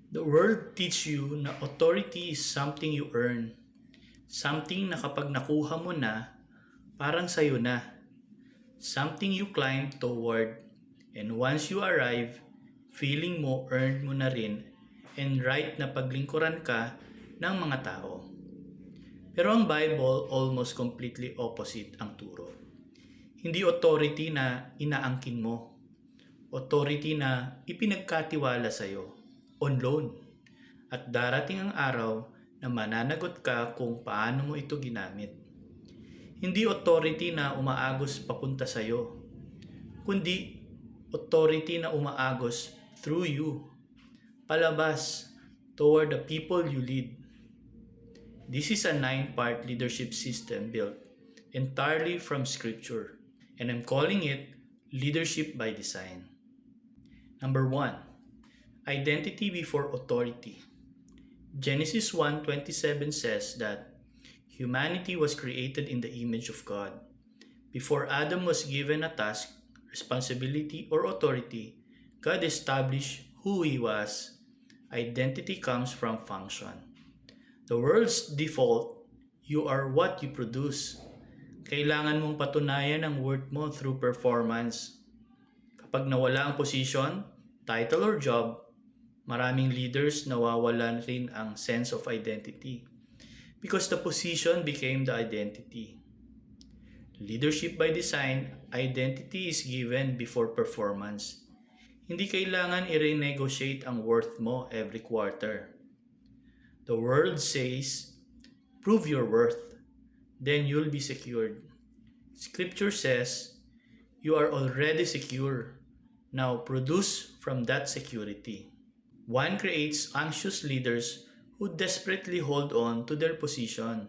The world teach you na authority is something you earn. Something na kapag nakuha mo na, parang sayo na. Something you climb toward. And once you arrive, feeling mo earned mo na rin and right na paglingkuran ka ng mga tao. Pero ang Bible almost completely opposite ang turo. Hindi authority na inaangkin mo. Authority na ipinagkatiwala sa'yo on loan. At darating ang araw na mananagot ka kung paano mo ito ginamit. Hindi authority na umaagos papunta sa'yo, kundi authority na umaagos through you, palabas toward the people you lead. This is a 9-part leadership system built entirely from Scripture, and I'm calling it leadership by design. Number 1, identity before authority. Genesis 1:27 says that humanity was created in the image of God. Before Adam was given a task, responsibility, or authority, God established who he was. Identity comes from function. The world's default, you are what you produce. Kailangan mong patunayan ang worth mo through performance. Kapag nawala ang position, title or job, maraming leaders nawawalan rin ang sense of identity because the position became the identity. Leadership by design, identity is given before performance. Hindi kailangan i-renegotiate ang worth mo every quarter. The world says, prove your worth, then you'll be secured. Scripture says, you are already secure. Now produce from that security. One creates anxious leaders who desperately hold on to their position.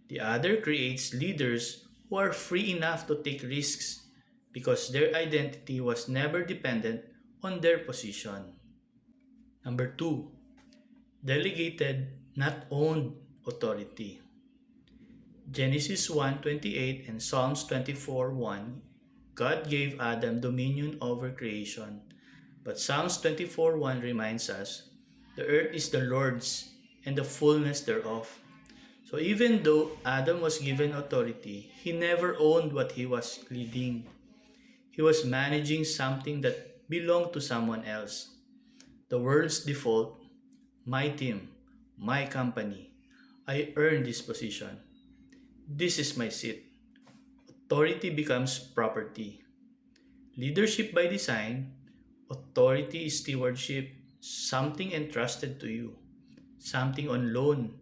The other creates leaders who are free enough to take risks because their identity was never dependent on their position. Number 2, delegated, not owned authority. Genesis 1:28 and Psalms 24:1, God gave Adam dominion over creation. But Psalms 24:1 reminds us, the earth is the Lord's and the fullness thereof. So even though Adam was given authority, he never owned what he was leading. He was managing something that belonged to someone else. The world's default, my team, my company, I earned this position. This is my seat. Authority becomes property. Leadership by design, authority is stewardship, something entrusted to you, something on loan,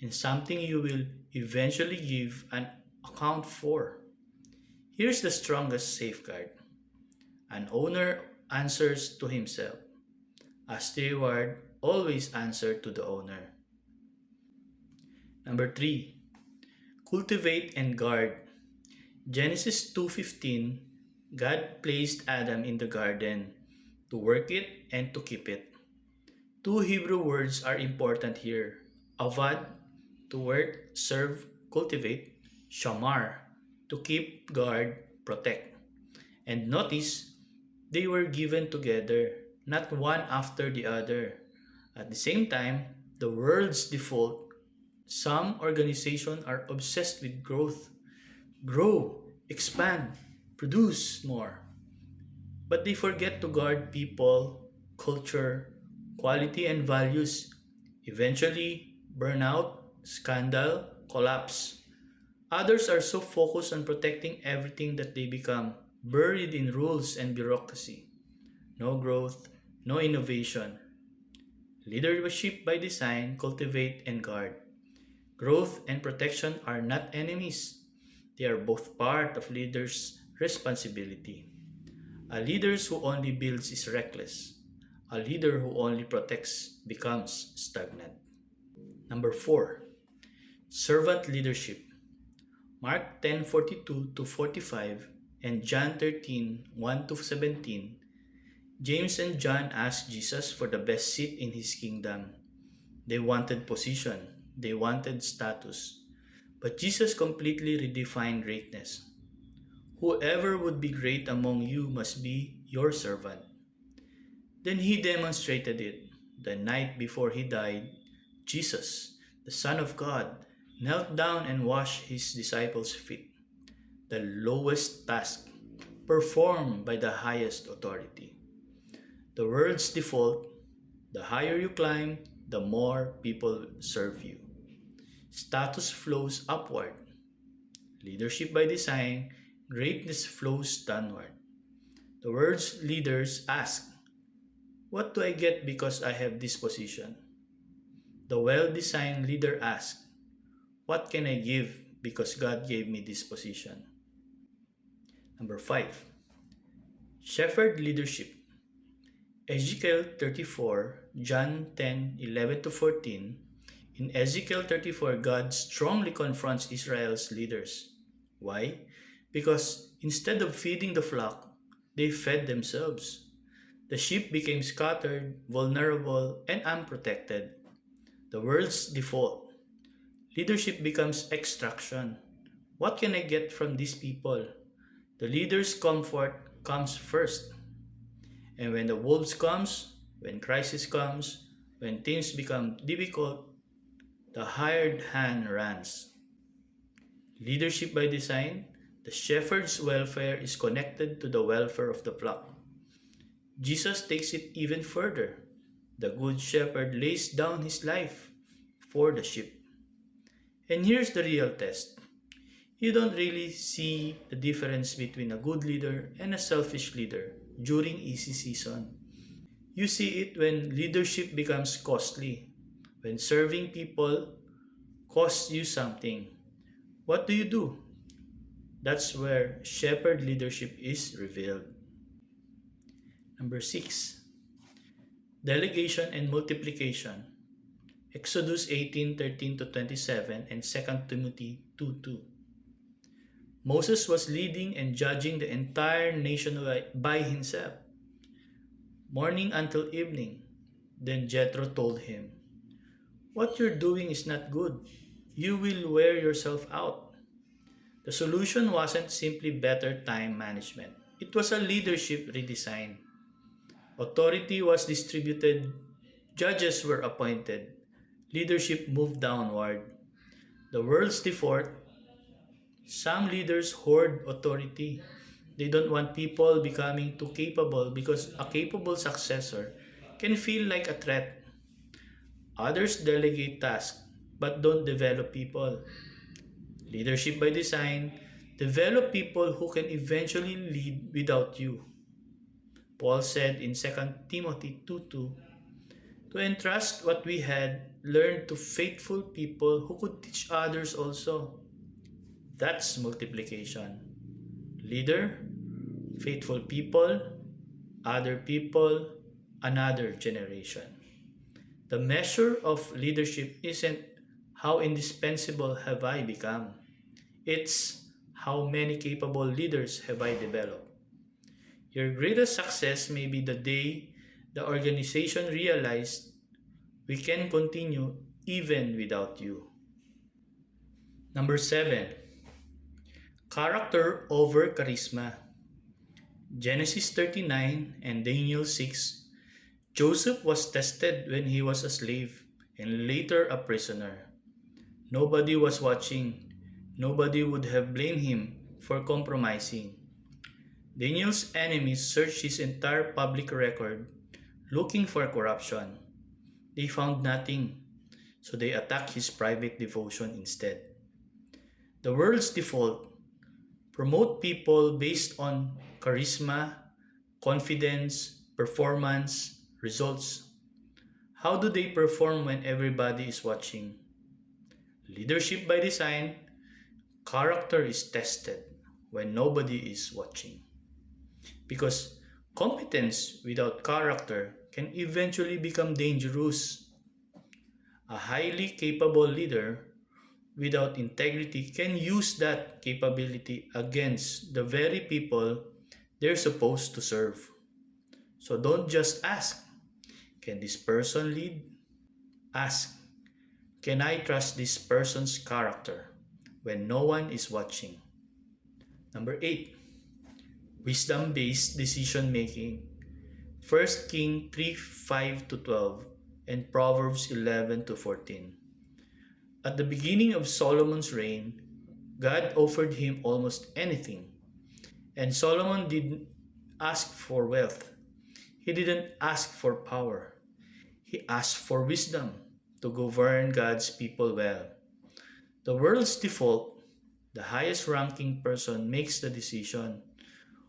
and something you will eventually give an account for. Here's the strongest safeguard. An owner answers to himself. A steward always answers to the owner. Number 3, cultivate and guard. Genesis 2:15, God placed Adam in the garden to work it and to keep it. Two Hebrew words are important here. Avad, to work, serve, cultivate. Shamar, to keep, guard, protect. And notice, they were given together, not one after the other. At the same time, the world's default, some organizations are obsessed with growth. Grow, expand, produce more. But they forget to guard people, culture, quality, and values. Eventually, burnout, scandal, collapse. Others are so focused on protecting everything that they become buried in rules and bureaucracy. No growth, no innovation. Leadership by design, cultivate and guard. Growth and protection are not enemies. They are both part of leaders' responsibility. A leader who only builds is reckless. A leader who only protects becomes stagnant. Number 4, servant leadership. Mark 10:42-45 and John 13:1-17, James and John asked Jesus for the best seat in his kingdom. They wanted position, they wanted status. But Jesus completely redefined greatness. Whoever would be great among you must be your servant. Then he demonstrated it. the night before he died, Jesus, the Son of God, knelt down and washed his disciples' feet, the lowest task performed by the highest authority. The world's default: the higher you climb, the more people serve you. Status flows upward. Leadership by design, greatness flows downward. The world's leaders ask, "What do I get because I have this position?" The well-designed leader asks, "What can I give because God gave me this position?" Number 5. Shepherd leadership. Ezekiel 34, John 10:11-14. In Ezekiel 34, God strongly confronts Israel's leaders. Why? Because instead of feeding the flock, they fed themselves. The sheep became scattered, vulnerable, and unprotected. The world's default: leadership becomes extraction. What can I get from these people? The leader's comfort comes first. And when the wolves comes, when crisis comes, when things become difficult, the hired hand runs. Leadership by design, the shepherd's welfare is connected to the welfare of the flock. Jesus takes it even further. The good shepherd lays down his life for the sheep. And here's the real test. You don't really see the difference between a good leader and a selfish leader during easy season. You see it when leadership becomes costly, when serving people costs you something. What do? That's where shepherd leadership is revealed. Number 6. Delegation and multiplication. Exodus 18:13-27 and 2 Timothy 2:2. Moses was leading and judging the entire nation by himself, morning until evening. Then Jethro told him, "What you're doing is not good. You will wear yourself out." The solution wasn't simply better time management. It was a leadership redesign. Authority was distributed, judges were appointed, leadership moved downward. The world's default: some leaders hoard authority. They don't want people becoming too capable because a capable successor can feel like a threat. Others delegate tasks but don't develop people. Leadership by design: develop people who can eventually lead without you. Paul said in 2 Timothy 2:2, "To entrust what we had learned to faithful people who could teach others also." That's multiplication. Leader, faithful people, other people, another generation. The measure of leadership isn't how indispensable have I become. It's how many capable leaders have I developed. Your greatest success may be the day the organization realized we can continue even without you. Number 7. Character over charisma. Genesis 39 and Daniel 6. Joseph was tested when he was a slave and later a prisoner. Nobody was watching. Nobody would have blamed him for compromising. Daniel's enemies searched his entire public record looking for corruption. They found nothing, so they attacked his private devotion instead. The world's default: promote people based on charisma, confidence, performance, results. How do they perform when everybody is watching? Leadership by design: character is tested when nobody is watching. Because competence without character can eventually become dangerous. A highly capable leader without integrity can use that capability against the very people they're supposed to serve. So don't just ask, "Can this person lead?" Ask, "Can I trust this person's character when no one is watching?" Number 8. Wisdom-based decision making. 1 King 3:5-12. and Proverbs 11 to 14. At the beginning of Solomon's reign, God offered him almost anything, and Solomon didn't ask for wealth. He didn't ask for power. He asked for wisdom to govern God's people well. The world's default, the highest ranking person makes the decision,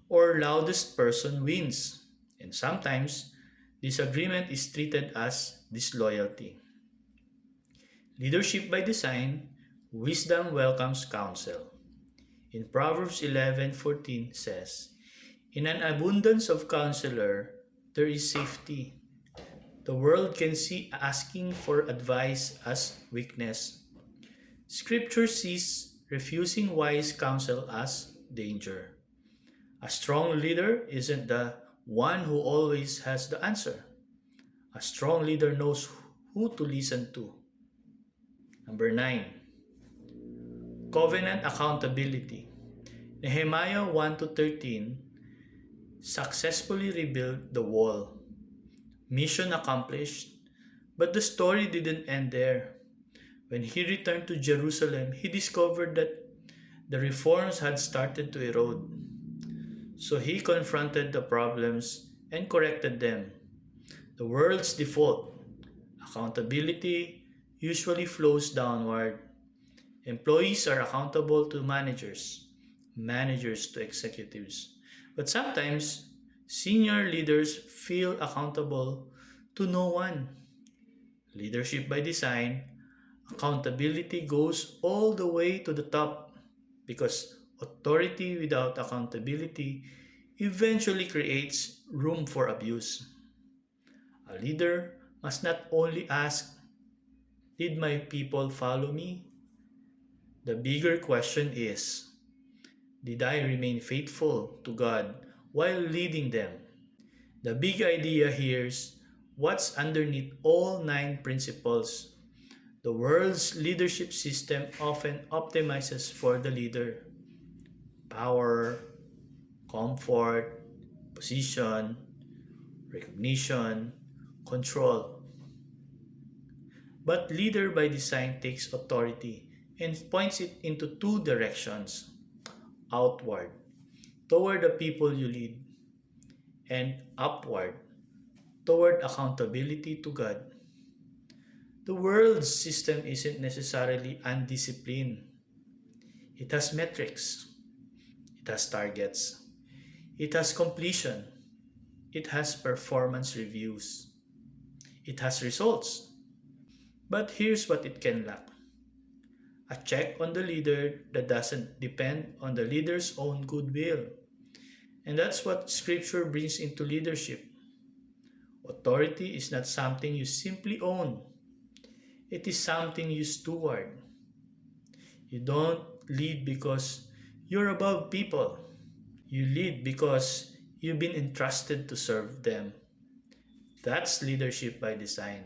or loudest person wins. And sometimes, disagreement is treated as disloyalty. Leadership by design, wisdom welcomes counsel. In Proverbs 11:14 says, "In an abundance of counselor, there is safety." The world can see asking for advice as weakness. Scripture sees refusing wise counsel as danger. A strong leader isn't the one who always has the answer. A strong leader knows who to listen to. Number 9, covenant accountability. Nehemiah 1 to 13 successfully rebuilt the wall. Mission accomplished, but the story didn't end there. When he returned to Jerusalem, he discovered that the reforms had started to erode. So he confronted the problems and corrected them. The world's default, accountability, usually flows downward. Employees are accountable to managers, managers to executives. But sometimes, senior leaders feel accountable to no one. Leadership by design, accountability goes all the way to the top because authority without accountability eventually creates room for abuse. A leader must not only ask, "Did my people follow me?" The bigger question is, did I remain faithful to God while leading them? The big idea here is what's underneath all 9 principles. The world's leadership system often optimizes for the leader. Power, comfort, position, recognition, control. But leader by design takes authority and points it into 2 directions. Outward, toward the people you lead, and upward, toward accountability to God. The world's system isn't necessarily undisciplined. It has metrics. It has targets. It has completion. It has performance reviews. It has results. But here's what it can lack: a check on the leader that doesn't depend on the leader's own goodwill. And that's what Scripture brings into leadership. Authority is not something you simply own. It is something you steward. You don't lead because you're above people. You lead because you've been entrusted to serve them. That's leadership by design.